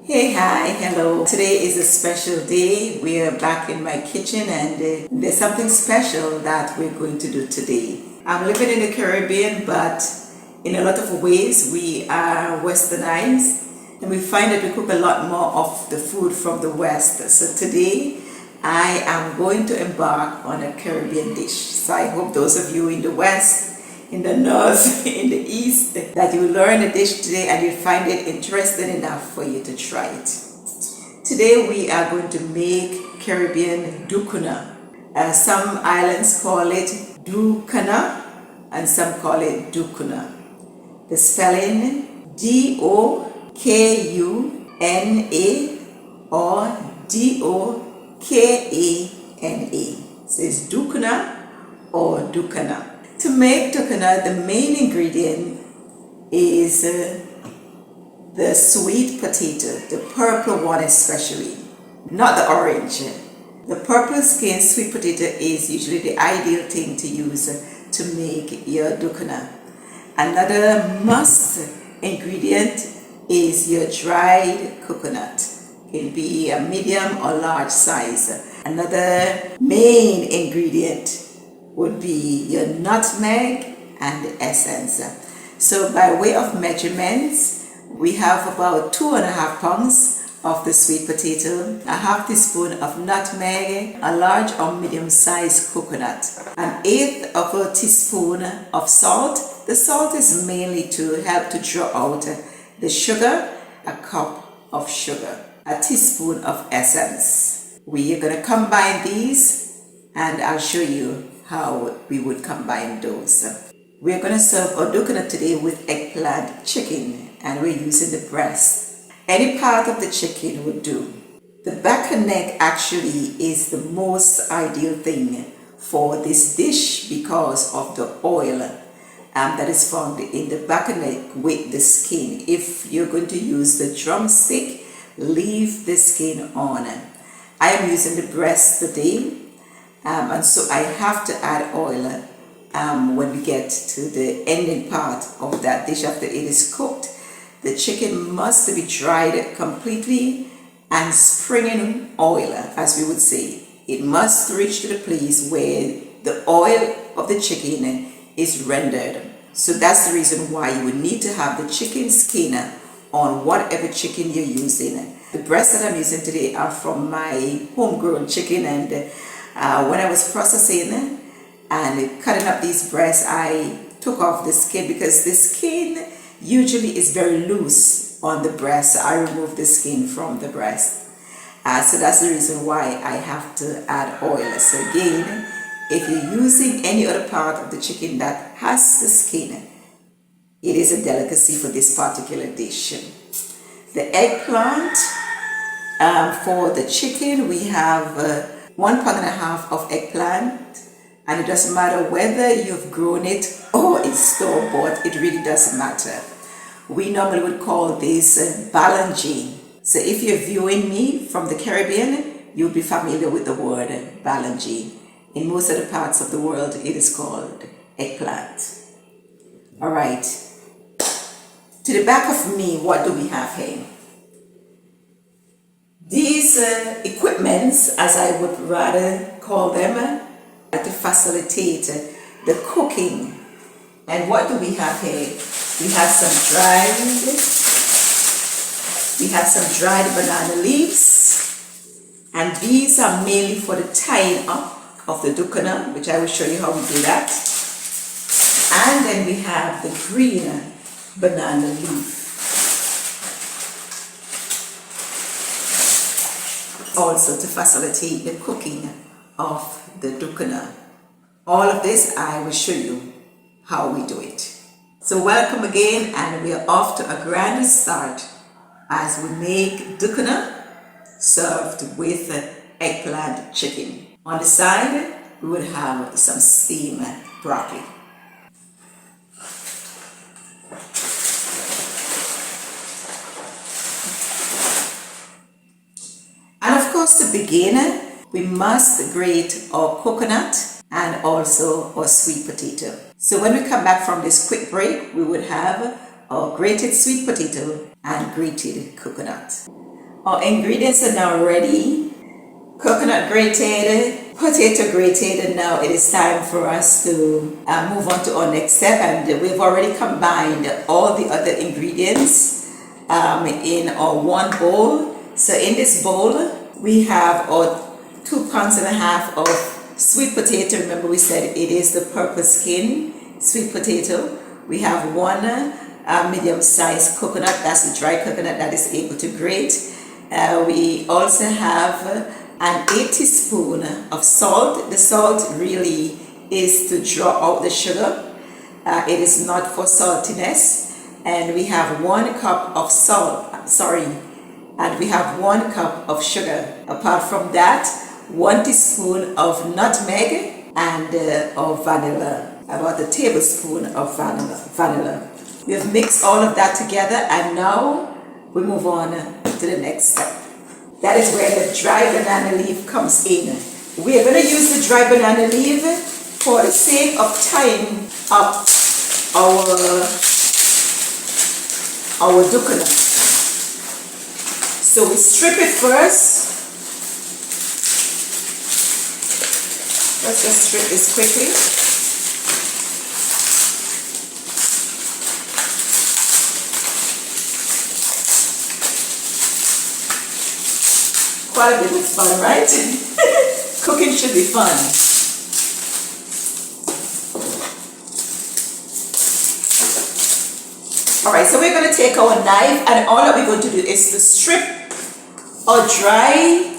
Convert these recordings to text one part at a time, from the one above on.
Hey, hi, hello. Today is a special day. We are back in my kitchen and there's something special that we're going to do today. I'm living in the Caribbean, but in a lot of ways we are westernized and we find that we cook a lot more of the food from the West. So today I am going to embark on a Caribbean dish. So I hope those of you in the West, in the North, in the East, that you will learn a dish today and you'll find it interesting enough for you to try it. Today we are going to make Caribbean Dokuna. Some islands call it Dokuna and some call it Dokuna. The spelling D-O-K-U-N-A or D-O-K-A-N-A. So it's Dokuna or Dokuna. To make Dokuna, the main ingredient is the sweet potato, the purple one especially, not the orange. The purple skin sweet potato is usually the ideal thing to use to make your Dokuna. Another must ingredient is your dried coconut. It can be a medium or large size. Another main ingredient would be your nutmeg and the essence. So by way of measurements, we have about 2.5 pounds of the sweet potato, a half teaspoon of nutmeg, a large or medium sized coconut, 1/8 of a teaspoon of salt. The salt is mainly to help to draw out the sugar, a cup of sugar, a teaspoon of essence. We are going to combine these and I'll show you how we would combine those. We're going to serve our Dokuna today with eggplant chicken and we're using the breast. Any part of the chicken would do. The back and neck actually is the most ideal thing for this dish because of the oil that is found in the back and neck with the skin. If you're going to use the drumstick, leave the skin on. I am using the breast today. And so I have to add oil when we get to the ending part of that dish after it is cooked. The chicken must be dried completely and springing oil, as we would say. It must reach to the place where the oil of the chicken is rendered. So that's the reason why you would need to have the chicken skin on whatever chicken you're using. The breasts that I'm using today are from my homegrown chicken, and when I was processing and cutting up these breasts, I took off the skin because the skin usually is very loose on the breast. So I removed the skin from the breast. So that's the reason why I have to add oil. So again, if you're using any other part of the chicken that has the skin, it is a delicacy for this particular dish. The eggplant, for the chicken, we have 1.5 pounds of eggplant, and it doesn't matter whether you've grown it or it's store-bought, it really doesn't matter. We normally would call this balanji. So if you're viewing me from the Caribbean, you'll be familiar with the word balanji. In most of the parts of the world, it is called eggplant. All right. To the back of me, what do we have here? These equipments, as I would rather call them, to facilitate the cooking. And what do we have here? We have some dried banana leaves, and these are mainly for the tying up of the Dokuna, which I will show you how we do that. And then we have the green banana leaf. Also to facilitate the cooking of the Dokuna. All of this I will show you how we do it. So welcome again, and we are off to a grand start as we make Dokuna served with eggplant chicken. On the side we would have some steamed broccoli. And of course, to begin, we must grate our coconut and also our sweet potato. So when we come back from this quick break, we would have our grated sweet potato and grated coconut. Our ingredients are now ready. Coconut grated, potato grated, and now it is time for us to move on to our next step. And we've already combined all the other ingredients in our one bowl. So in this bowl, we have our 2.5 pounds of sweet potato. Remember, we said it is the purple skin sweet potato. We have one medium-sized coconut, that's the dry coconut that is able to grate. We also have an 1 teaspoon of salt. The salt really is to draw out the sugar. It is not for saltiness. And we have 1 cup of and we have 1 cup of sugar. Apart from that, 1 teaspoon of nutmeg and of vanilla, about a tablespoon of vanilla. We have mixed all of that together, and now we move on to the next step. That is where the dry banana leaf comes in. We are going to use the dry banana leaf for the sake of tying up our dokuna. So we strip it first. Let's just strip this quickly. Quite a bit of fun, right? Cooking should be fun. Alright, so we're going to take our knife, and all that we're going to do is to strip our dry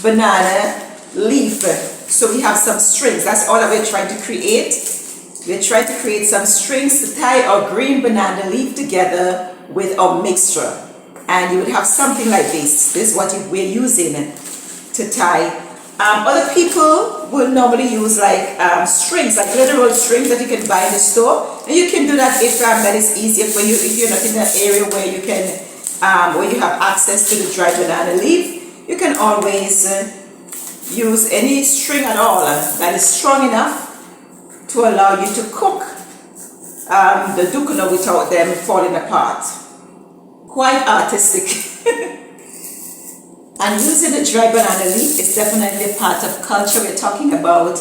banana leaf. So we have some strings. That's all that we're trying to create. We're trying to create some strings to tie our green banana leaf together with our mixture. And you would have something like this. This is what we're using to tie. Other people will normally use like strings, like literal strings that you can buy in the store. And you can do that if that is easier for you. If you're not in an area where you can, where you have access to the dry banana leaf, you can always use any string at all that is strong enough to allow you to cook the dokuna without them falling apart. Quite artistic. And using the dry banana leaf is definitely a part of culture. We're talking about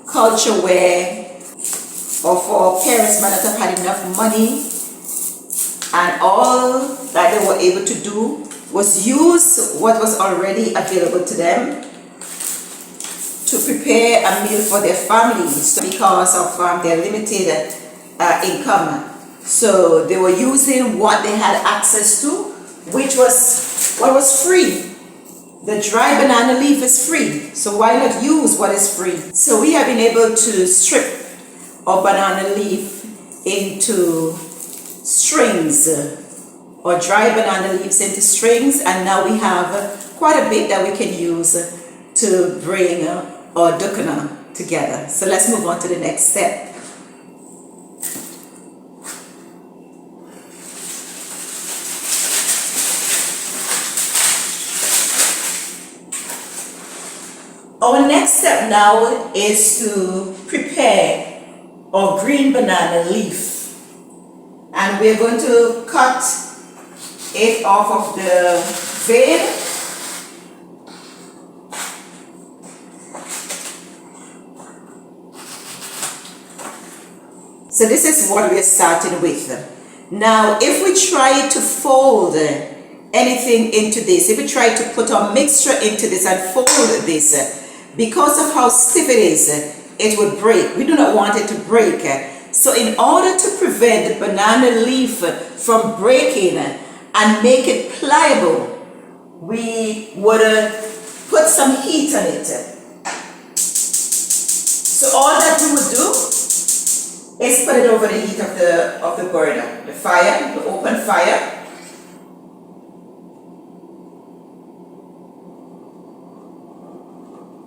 culture where, or for parents might not have had enough money, and all that they were able to do was use what was already available to them to prepare a meal for their families because of their limited income. So they were using what they had access to, which was what was free. The dry banana leaf is free, so why not use what is free? So we have been able to strip our banana leaf into strings, or dry banana leaves into strings, and now we have quite a bit that we can use to bring our dokuna together. So let's move on to the next step. Our next step now is to prepare our green banana leaf, and we're going to cut it off of the vein. So this is what we're starting with. Now if we try to fold anything into this, if we try to put our mixture into this and fold this, because of how stiff it is, it would break. We do not want it to break. So in order to prevent the banana leaf from breaking and make it pliable, we would put some heat on it. So all that we would do is put it over the heat of the burner, the fire, the open fire.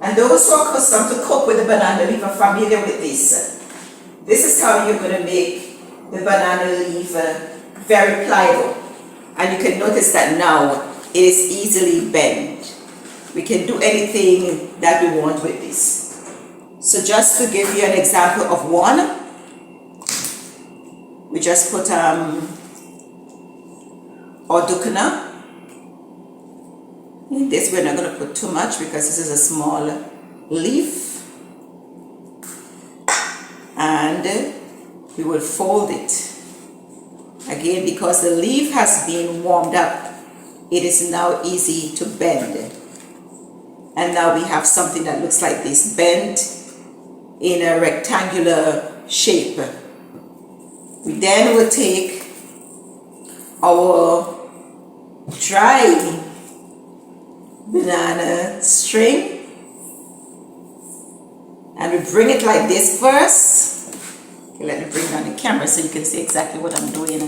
And those who are accustomed to cook with the banana leaf are familiar with this. This is how you're going to make the banana leaf very pliable. And you can notice that now it is easily bent. We can do anything that we want with this. So just to give you an example of one, we just put our or Dokuna. In this we're not going to put too much because this is a small leaf, and we will fold it again because the leaf has been warmed up. It is now easy to bend, and now we have something that looks like this, bent in a rectangular shape. We then will take our dry banana string and we bring it like this first. Okay, let me bring down the camera so you can see exactly what I'm doing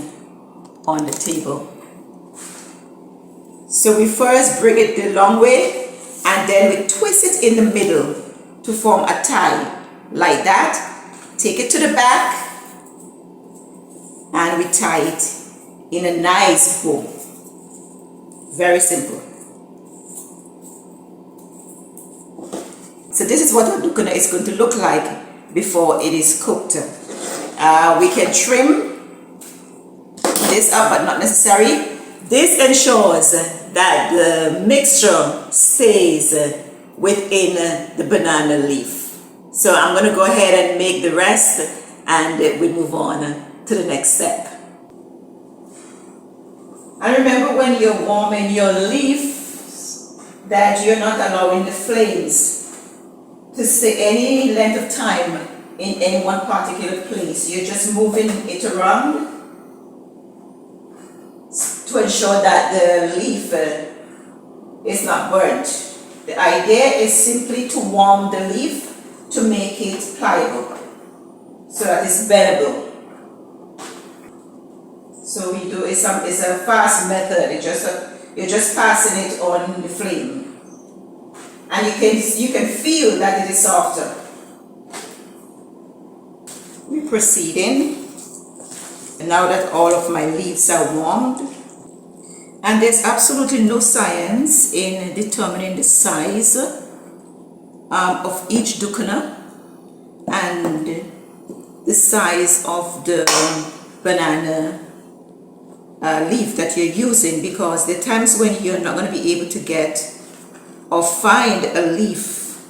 on the table. So we first bring it the long way and then we twist it in the middle to form a tie like that. Take it to the back and we tie it in a nice bow. Very simple. So this is what our Dokuna is going to look like before it is cooked. We can trim this up, but not necessary. This ensures that the mixture stays within the banana leaf. So I'm going to go ahead and make the rest, and we move on to the next step. And remember, when you're warming your leaf, that you're not allowing the flames to stay any length of time in any one particular place. You're just moving it around to ensure that the leaf is not burnt. The idea is simply to warm the leaf to make it pliable so that it's bendable. So we do it's a fast method. You're just passing it on the flame. And you can feel that it is softer. We're proceeding. And now that all of my leaves are warmed, and there's absolutely no science in determining the size of each Dokuna and the size of the banana leaf that you're using, because there are times when you're not going to be able to get or find a leaf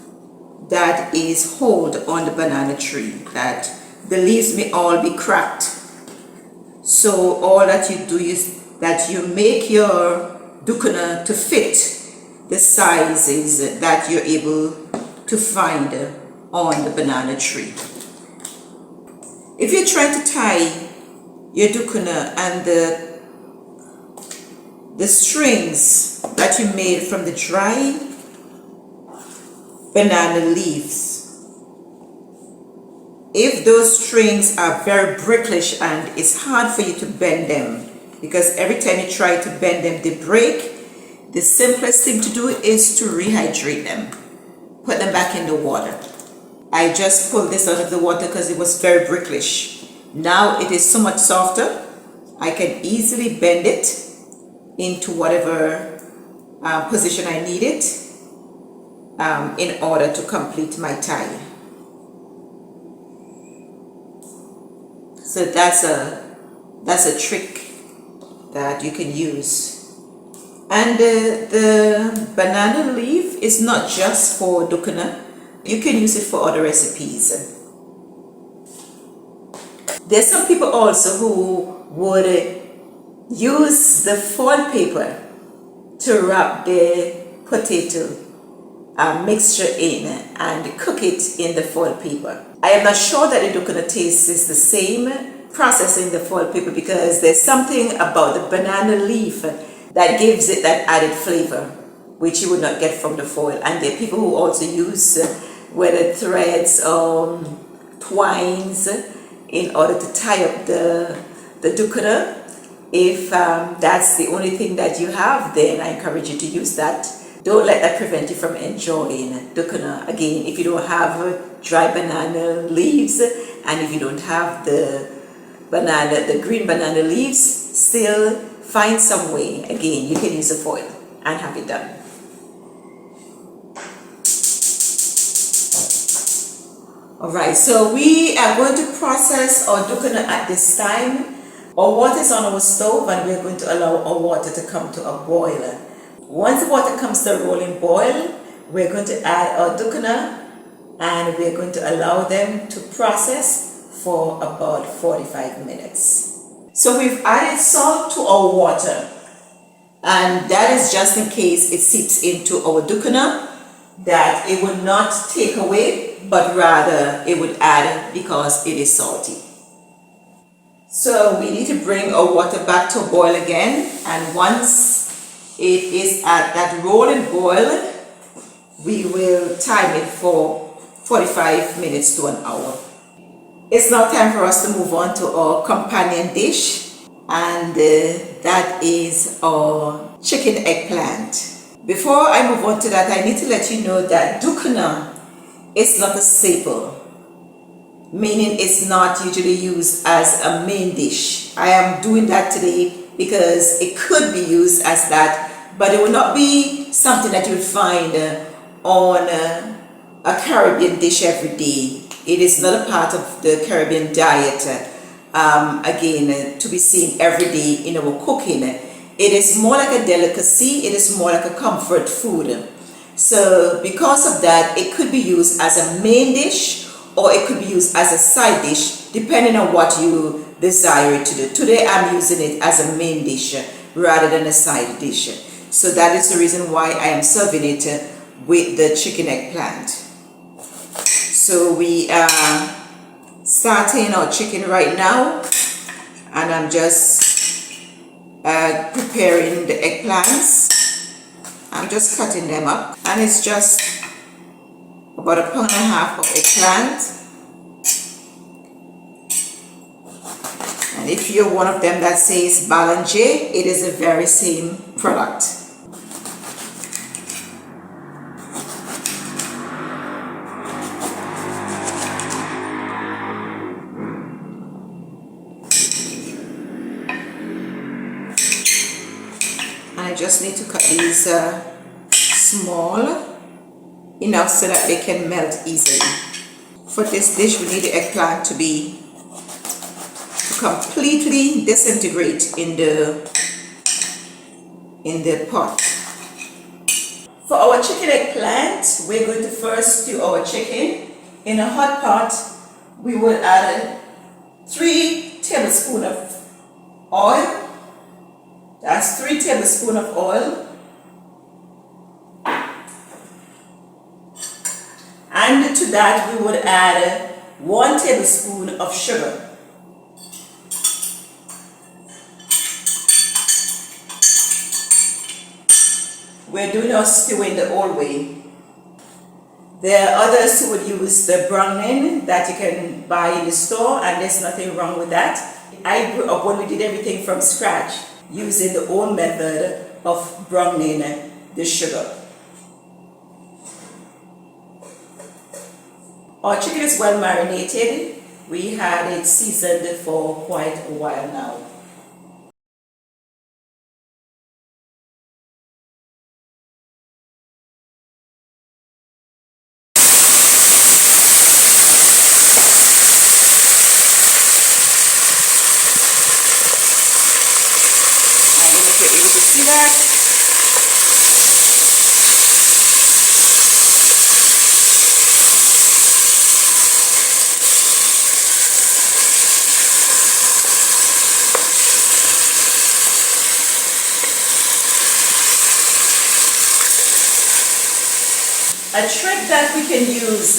that is whole on the banana tree, that the leaves may all be cracked. So all that you do is that you make your Dokuna to fit the sizes that you're able to find on the banana tree. If you're trying to tie your Dokuna and the strings that you made from the dry banana leaves, if those strings are very bricklish and it's hard for you to bend them, because every time you try to bend them they break, the simplest thing to do is to rehydrate them. Put them back in the water. I just pulled this out of the water because it was very bricklish. Now it is so much softer. I can easily bend it into whatever position I need it in order to complete my tie. So that's a trick that you can use. And the banana leaf is not just for Dokuna. You can use it for other recipes. There's some people also who would use the foil paper to wrap the potato mixture in and cook it in the foil paper. I am not sure that the Dokuna taste is the same processing the foil paper, because there's something about the banana leaf that gives it that added flavor which you would not get from the foil. And there are people who also use whether threads or twines in order to tie up the Dokuna. If that's the only thing that you have, then I encourage you to use that. Don't let that prevent you from enjoying Dokuna. Again, if you don't have dry banana leaves and if you don't have the green banana leaves, still find some way. Again, you can use a foil and have it done. Alright, so we are going to process our Dokuna at this time. Our water is on our stove and we're going to allow our water to come to a boil. Once the water comes to a rolling boil, we're going to add our Dokuna and we're going to allow them to process for about 45 minutes. So we've added salt to our water, and that is just in case it seeps into our Dokuna, that it will not take away, but rather it would add because it is salty. So we need to bring our water back to a boil again, and once it is at that rolling boil, we will time it for 45 minutes to an hour. It's now time for us to move on to our companion dish, and that is our chicken eggplant. Before I move on to that, I need to let you know that Dokuna is not a staple, meaning it's not usually used as a main dish. I am doing that today because it could be used as that, but it will not be something that you would find on a Caribbean dish every day. It is not a part of the Caribbean diet, to be seen every day in our cooking. It is more like a delicacy, it is more like a comfort food. So because of that, it could be used as a main dish or it could be used as a side dish, depending on what you desire to do. Today I'm using it as a main dish rather than a side dish. So that is the reason why I am serving it with the chicken eggplant. So we are starting our chicken right now, and I'm just preparing the eggplants. I'm just cutting them up, and it's just about 1.5 pounds of eggplant. And if you're one of them that says Balanje, it is the very same product. I just need to cut these small enough so that they can melt easily. For this dish, we need the eggplant to completely disintegrate in the pot. For our chicken eggplant, we're going to first stew our chicken. In a hot pot, we will add 3 tablespoons of oil. That's 3 tablespoons of oil. And to that we would add 1 tablespoon of sugar. We're doing our stewing the old way. There are others who would use the browning that you can buy in the store, and there's nothing wrong with that. I grew up when we did everything from scratch, using the old method of browning the sugar. Our chicken is well marinated. We had it seasoned for quite a while now. A trick that we can use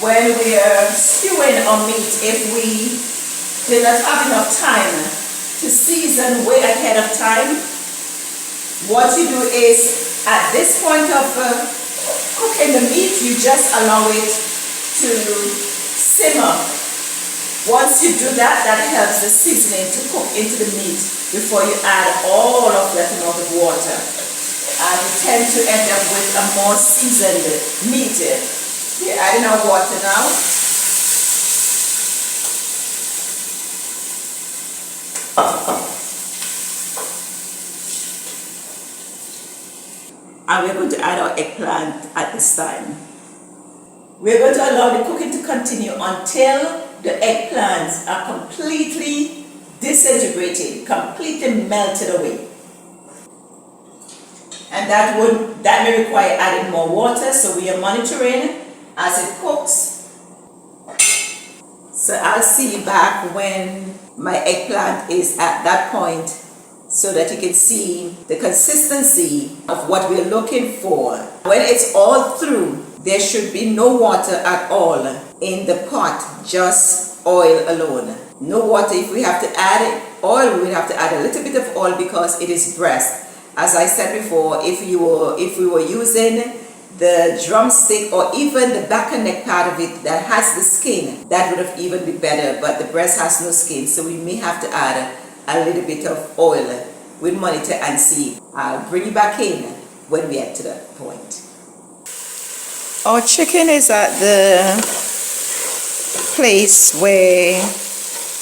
when we are stewing our meat, if we do not have enough time to season way ahead of time, what you do is at this point of cooking the meat, you just allow it to simmer. Once you do that, that helps the seasoning to cook into the meat before you add all of that amount of water. And you tend to end up with a more seasoned meat. We're adding our water now. And we're going to add our eggplant at this time. We're going to allow the cooking to continue until the eggplants are completely disintegrated, completely melted away. And that may require adding more water, so we are monitoring as it cooks. So I'll see you back when my eggplant is at that point, so that you can see the consistency of what we're looking for. When it's all through, there should be no water at all in the pot, just oil alone. No water. If we have to add oil, we will have to add a little bit of oil because it is breast. As I said before, if we were using the drumstick or even the back and neck part of it that has the skin, that would have even been better, but the breast has no skin, so we may have to add a little bit of oil. We'll monitor and see. I'll bring you back in when we get to that point. Our chicken is at the place where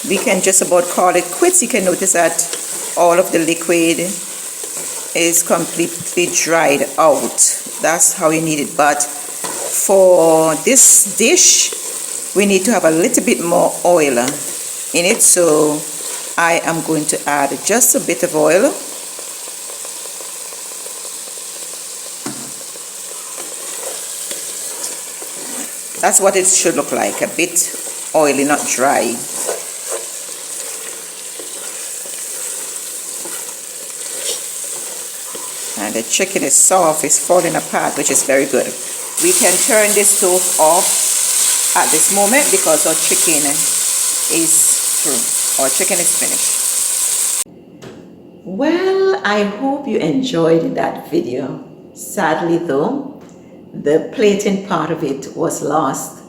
we can just about call it quits. You can notice that all of the liquid is completely dried out. That's how you need it. But for this dish, we need to have a little bit more oil in it, so I am going to add just a bit of oil. That's what it should look like, a bit oily, not dry. And the chicken is soft, it's falling apart, which is very good. We can turn this stove off at this moment because our chicken is through. Our chicken is finished. Well, I hope you enjoyed that video. Sadly though, the plating part of it was lost.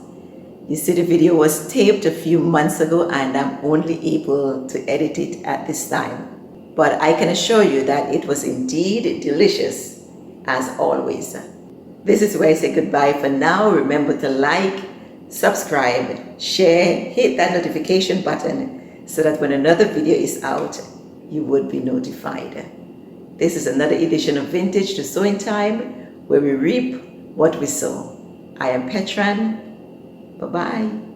You see, the video was taped a few months ago and I'm only able to edit it at this time. But I can assure you that it was indeed delicious, as always. This is where I say goodbye for now. Remember to like, subscribe, share, hit that notification button so that when another video is out, you would be notified. This is another edition of Vintage to Sewing Time, where we reap what we sow. I am Petran. Bye-bye.